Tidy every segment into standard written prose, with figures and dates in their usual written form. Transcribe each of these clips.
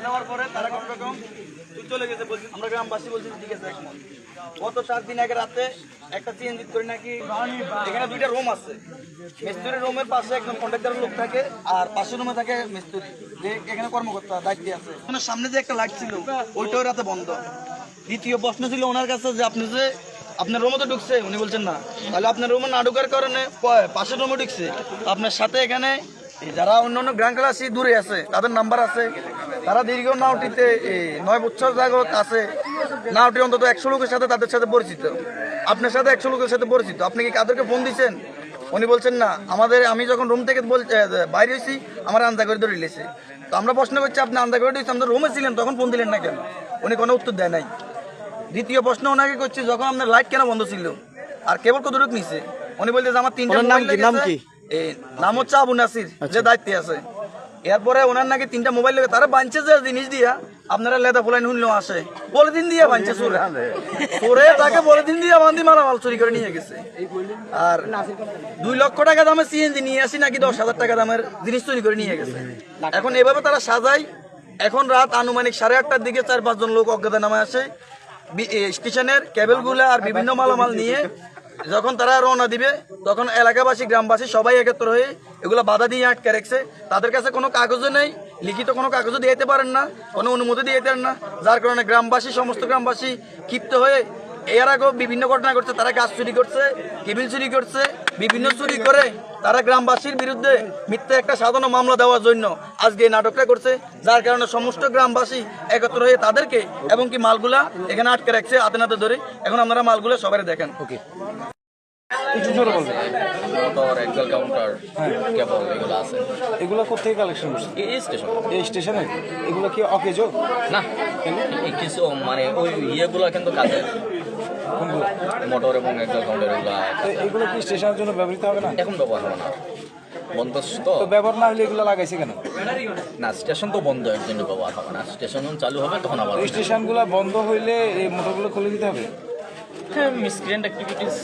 নেওয়ার পরে তারা কোন রকম চলে গেছে, বলছি আমরা গ্রামবাসী বলছি ঠিক আছে। গত 4 দিন আগে রাতে একটা সিএনজি করে নাকি এখানে 2টা রুম আছে, মিস্ত্রির রুমের পাশে একদম কন্ট্রাক্টরের লোক থাকে আর পাশের রুমে থাকে মিস্ত্রি, যে এখানে কর্মকর্তা দায়িত্বে আছে। সামনে যে একটা লাইট ছিল ওইটাও রাতে বন্ধ। দ্বিতীয় প্রশ্ন ছিল ওনার কাছে যে আপনি যে আপনার রুমে তো ঢুকছে, উনি বলছেন না, তাহলে আপনার রুমে না ঢুকার কারণে পাশের রুমে ঢুকছে। আপনার সাথে এখানে যারা অন্যান্য গ্রাম ক্লাসি দূরে আছে তাদের নাম্বার আছে, তারা দীর্ঘ নাউটিতে 9 বছর যাবত আছে। নাউটি অন্তত 100 লোকের সাথে তাদের সাথে পরিচিত, আপনার সাথে 100 লোকের সাথে পরিচিত। আপনি কি কাদেরকে ফোন দিচ্ছেন? উনি বলছেন না, আমি যখন রুম থেকে বাইরে হয়েছি আমার আন্দা করে ধরে লেছে। তো আমরা প্রশ্ন করছি আপনি আন্দা করে দিয়েছি, আমাদের রুমে ছিলেন তখন ফোন দিলেন না কেন? উনি কোনো উত্তর দেয় নাই। দ্বিতীয় প্রশ্ন ওনাকে করছি যখন আপনার লাইট কেন বন্ধ ছিল আর কেবল কতটুক নিছে? উনি বলতেছে আমার 3টা মোবাইল লেগেছে। নাম হচ্ছে আবু নাসির, যে দায়িত্বে আছে। এরপরে ওনার নাকি 3টা মোবাইল লেগে তারা বাঁচছে যে জিনিস দিয়া আপনারা লেদা ফুলাইন শুনলেও আসে পলিথিন দিয়ে বাঁচছে চোরে চোরে তাকে পলিথিন দিয়ে বান্ধি মালামাল চুরি করে নিয়ে গেছে। আর 2 লক্ষ টাকা দামের সিএনজি নিয়ে আসি নাকি 10,000 টাকা দামের জিনিস চুরি করে নিয়ে গেছে। এখন এভাবে তারা সাজায়। এখন রাত আনুমানিক 8:30টার দিকে 4-5 জন লোক অজ্ঞাতনামা আসে স্টেশনের কেবলগুলা আর বিভিন্ন মালামাল নিয়ে। যখন তারা রওনা দিবে তখন এলাকাবাসী গ্রামবাসী সবাই একত্র হয়ে এগুলো বাধা দিয়ে আটকে রাখছে। তাদের কাছে কোনো কাগজও নেই, লিখিত কোনো কাগজও দিয়ে যেতে পারেন না, কোনো অনুমতি দিয়ে যেতে পারেন না, যার কারণে সমস্ত গ্রামবাসী ক্ষিপ্ত হয়ে এর আগেও বিভিন্ন ঘটনা ঘটছে। তারা গাছ চুরি করছে, কেবিল চুরি করছে, বিভিন্ন চুরি করে তারা গ্রামবাসীর বিরুদ্ধে মিথ্যা একটা সাধারণ মামলা দেওয়ার জন্য আজকে এই নাটকটা করছে, যার কারণে সমস্ত গ্রামবাসী একত্র হয়ে তাদেরকে এবং কি মালগুলা এখানে আটকে রাখছে হাতে নাতে ধরে। এখন আপনারা মালগুলো সবাই দেখেন। ওকে, এগুলো কোথেকে কালেকশন করছে? এই স্টেশনে এগুলো কি অকেজো না? কিছু মানে ওই ইয়েগুলো কিন্তু কাজে মোটর এবং একদল কাউন্টার এগুলো কি স্টেশনের জন্য ব্যবহৃত হবে না? এখন ব্যবহার হবে না, বন্ধ তো। ব্যবহার না হলে এগুলো লাগাইছে কেন? না, স্টেশন তো বন্ধ, এর জন্য ব্যবহার হবে না। স্টেশন যখন চালু হবে তখন আবার স্টেশনগুলো বন্ধ হইলে এই মোটরগুলো খুলে দিতে হবে। হ্যাঁ, মিসক্রিয়েন্ট অ্যাক্টিভিটিস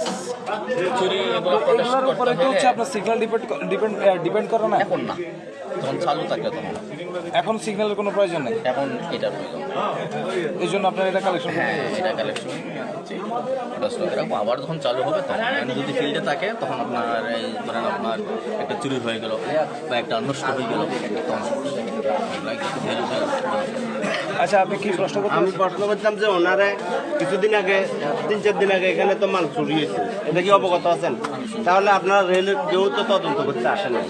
চুরি এগুলোর উপরে কি হচ্ছে আপনার সিগন্যাল ডিপেন্ড করে না? এখন না, যখন চালু থাকলে তখন। এখন সিগন্যালের কোনো প্রয়োজন নেই, এখন এটার প্রয়োজন। এই জন্য আপনার এটা কালেকশন। হ্যাঁ, এটা কালেকশন রাখবো। আবার যখন চালু হবে তখন যদি ফিল্ডে থাকে তখন আপনার এই ধরেন আপনার একটা চুরি হয়ে গেল বা একটা নষ্ট হয়ে গেল তখন সমস্যা। আচ্ছা, আপনি কি প্রশ্ন করতেন? আমি প্রশ্ন করতাম যে ওনারা কিছুদিন আগে 3-4 দিন আগে এখানে তো মাল চুরি হয়েছে, এটা কি অবগত আছেন? তাহলে আপনারা রেলের কেউ তো তদন্ত করতে আসেন না,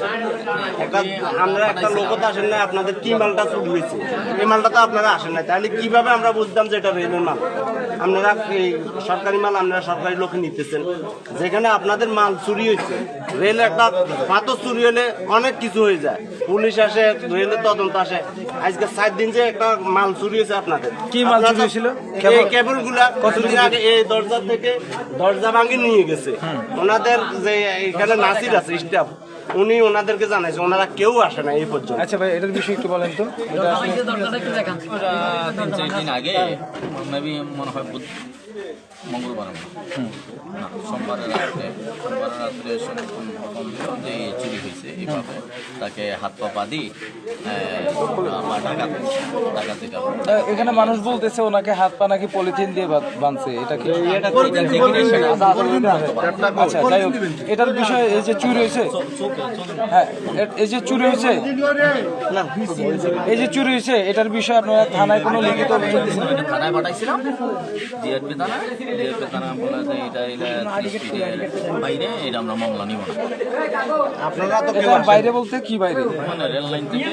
একটা লোকও তো আসেন না। আপনাদের কি মালটা চুরি হয়েছে এই মালটা তো আপনারা আসেন না, তাহলে কিভাবে আমরা বুঝতাম যে এটা রেলের মাল? আপনারা এই সরকারি মাল আপনারা সরকারি লোকে নিতেছেন, যেখানে আপনাদের মাল চুরি হয়েছে। রেলে একটা পাথর চুরি হলে অনেক কিছু হয়ে যায়, পুলিশ আসে, রেলের তদন্ত আসে। আজকে 4 দিন যে একটা মাল চুরি হয়েছে আপনাদের, কি মাল চুরি হয়েছিল? এই কেবলগুলা কতদিন আগে এই দরজা থেকে দরজা ভাঙি নিয়ে গেছে। ওনাদের যে এখানে নাসির আছে স্টাফ, উনি ওনাদেরকে জানাইছে, ওনারা কেউ আসে না এই পর্যন্ত। আচ্ছা ভাই, এটার বিষয়ে একটু বলেন তো। 3-4 দিন আগে মেবি মনে হয় মঙ্গলবার না সোমবারের রাত্রে যে চুরি হয়েছে এইভাবে তাকে হাত পা বাঁধি এখানে মানুষ বলতেছে ওনাকে হাত পা নাকি পলিথিন দিয়ে বাঁধছে, এটা কি? আচ্ছা, যাই হোক, এটার বিষয়ে এই যে চুরি হয়েছে, হ্যাঁ এই যে চুরি হয়েছে, এটার বিষয়ে আপনারা থানায় কোনো লিখিত অভিযোগ দিয়েছেন? থানায় পাঠাইছিলাম, জিআরপি থানা বলে যে এটা বাইরে, এটা আমরা মামলা নিব না। আপনারা তো বাইরে বলতে কি বাইরে? মানে রেল লাইন থেকে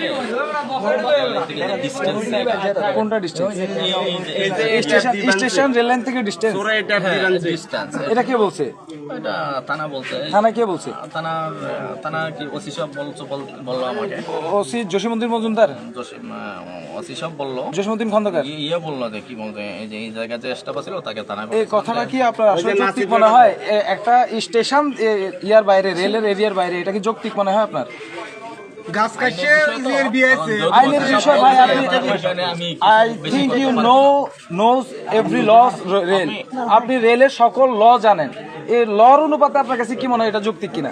ডিস্টেন্স। কোনটা ডিস্টেন্স? স্টেশন রেল লাইন থেকে ডিস্টেন্স। এটা কে বলছে? এটা থানা বলছে। থানা কে বলছে? থানা কি ওসি সব বললো আমাকে। ওসি জসীমউদ্দিন মজুমদার, ওসি সব বললো। জসীমউদ্দিন খন্দকার ইয়ে বললো যে কি বলতে এই জায়গায় যে স্টাফ ছিল তাকে থানা। এই কথাটা কি আপনার আসলে যৌক্তিক মনে হয়? একটা স্টেশন ইয়ার বাইরে, রেলের এরিয়ার বাইরে, এটা কি যৌক্তিক মনে হয় আপনার? গাছ কাটছে ইজির বিয়েছে আইনের বিষয় ভাই, আপনি I think you knows every law rail, আপনি রেলের সকল ল জানেন। এই লর অনুপাতে আপনার কাছে কি মনে হয় এটা যৌক্তিক কিনা?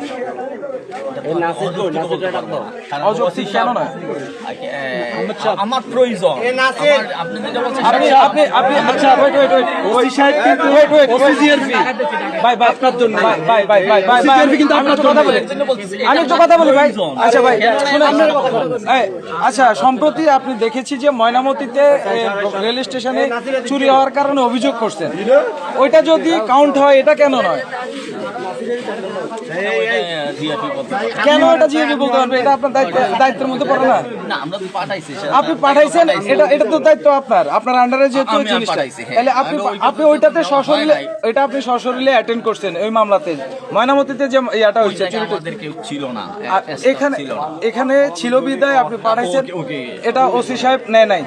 এই নাসির কই? নাসিরটা ডাকো। অযৌক্তিক কেন নয়? আমার প্রয়োজন এ নাসির। আমার- আপনি যেটা বলছেন আপনি আপনি আপনি আচ্ছা ওয়েট ওয়েট ওয়েট ওই সাহেব কিন্তু ওয়েট ওয়েট ভাই ভাই আপনার জন্য ভাই ভাই ভাই ভাই ভাই কিন্তু আমি তো কথা বলি আমি তো কথা বলি ভাই আচ্ছা ভাই শুনুন এই, আচ্ছা সম্প্রতি আপনি দেখেছি যে ময়নামতিতে রেল স্টেশনে চুরি হওয়ার কারণে অভিযোগ করছেন ওইটা যদি কাউন্ট হয় এটা কেন নয় জিআরপি পদ্ধতি কেন এটা জিএবি বলতে পারবে এটা আপনার দায়িত্বের মধ্যে পড়ে না না আমরা তো পাঠাইছি আপনি পাঠাইছেন এটা এটা তো দায়িত্ব আপনার আন্ডারে যেহেতু আমি জিনিসটা পাঠাইছি, হ্যাঁ। তাহলে আপনি আমি ওইটা আপনি ওইটাতে হয় সশরীরে নাই। এটা আপনি সশরীরে অ্যাটেন্ড করছেন ওই মামলাতে ময়নামতিতে যে ইয়াটা ওই হয়েছে জায়গায় চুরিটা আমাদের কেউ ছিল না আর staff এখানে ছিল না। এখানে ছিল বিদায় আপনি পাঠাইছেন ওকে। এটা ওসি সাহেব নেয় নাই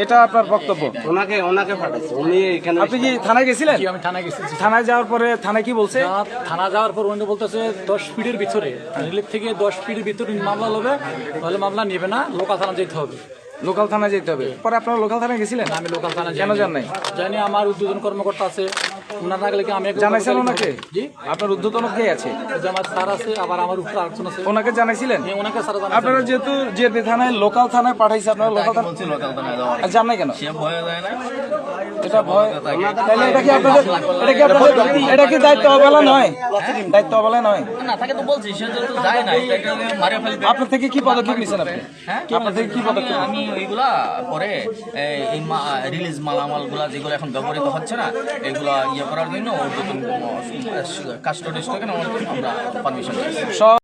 এটা আপনার বক্তব্য ওনাকে পাঠাচ্ছে উনি এখানে আপনি কি থানায় গেছিলেন আমি থানায় গেছি থানায় যাওয়ার পরে থানায় কি বলছে থানা যাওয়ার পর উনি বলতেছে 10 ফিটের ভিতরে রিলিফ থেকে 10 ফিটের ভিতরে মামলা লবে তাহলে মামলা নেবে না লোকাল থানা যেতে হবে লোকাল থানায় যেতে হবে পরে আপনারা লোকাল থানায় গেছিলেন আমি লোকাল থানা কেন যান নাই জানি আমার উদ্বোধন কর্মকর্তা আছে ওনার না গেলে কি আমি একবার জানাইছেন লোকাল ওনাকে জি আপনার উদ্ধতন কে আছে যে আমার স্যার আছে আবার আমার উপরে আরেকজন আছে ওনাকে জানাইছিলেন আমি ওনাকে স্যার আপনারা যেহেতু যে থানায় লোকাল থানায় পাঠাইছে আপনারা লোকাল তাকে থানা বলছি লোকাল থানায় দেওয়ার জান নাই কেন সে ভয়ে যায় না এটা ভয় তাহলে এটা কি আপনাদের এটা কি দায়িত্ব অবহেলা নয় দায়িত্ব অবহেলা নয় না তাকে তো বলছি সে যেহেতু যায় না তাকে মারে ফেলবে আপনার থেকে কি পদক্ষেপ নিছেন আপনি হ্যাঁ আপনার থেকে কি পদক্ষেপ আমি ওইগুলা পরে এই রিলিজ মালামালগুলা যেগুলো এখন ব্যবহৃত হচ্ছে না এগুলা ইয়ে করার জন্য কাস্টডিজ থেকে আমরা পারমিশন সব